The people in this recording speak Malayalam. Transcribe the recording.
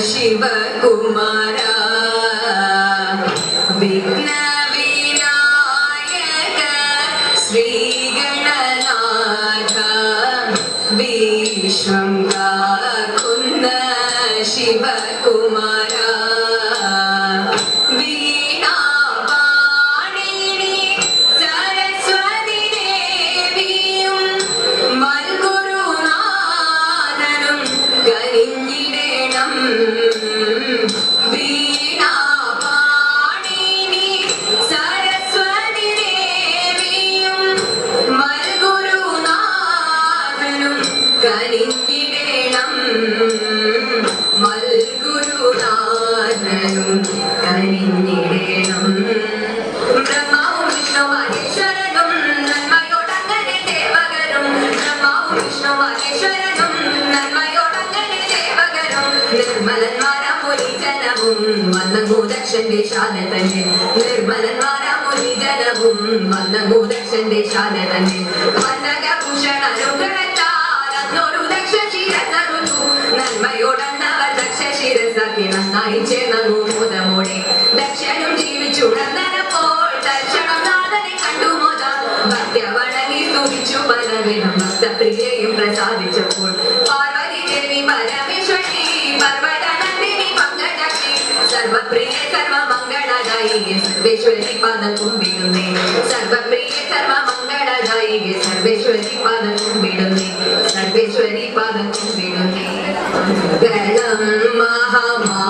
ശിവകുമാര വിഘ്ന വിനായക ശ്രീഗണനാഥ വിശ്വം കാക്കുന്ന ശിവകുമാര ബ്രഹ്മാവും വിഷ്ണു മഹേശ്വരനും നന്മയോടങ്ങനെ ദേവകരും ബ്രഹ്മാവും വിഷ്ണു മഹേശ്വരനും നന്മയോടങ്ങനെ ദേവകരും നിർമ്മലന്മാരാ മുനിജനവും വന്നഭൂദക്ഷന്റെ ശാല തന്നെ നിർമ്മലന്മാരാ മുനിജനവും വന്നഭൂദക്ഷന്റെ ശാല തന്നെ വന്നകഭൂഷണനുഗ്രഹത്താൽ അന്നൊരു ദക്ഷ ശിരസറുതു നന്മയോടന്നവർ ദക്ഷ ശിരസാക്കി നന്നായി ചേർന്നു മോദമോടെ ദക്ഷനും ജീവിച്ചുടന്നപ്പോൾ ദർശനം നാഥനെ കണ്ടു മോദ ഭക്ത്യ വണങ്ങി സ്തുതിച്ചു പലവിധം ഭക്തപ്രിയയും പ്രസാദിച്ചപ്പോൾ പാർവതി ദേവി പരമേശ്വരി പർവ്വതനന്ദിനി പങ്കജാക്ഷി സർവപ്രിയ സർവമംഗളദായികെ സർവേശ്വരി പാദം കുമ്പിടുന്നേ സർവപ്രിയ സർവമംഗളദായികെ സർവേശ്വരി പാദം കുമ്പിടുന്നേ സർവേശ്വരി പാദം കുമ്പിടുന്നേ ഗണം മഹാമാ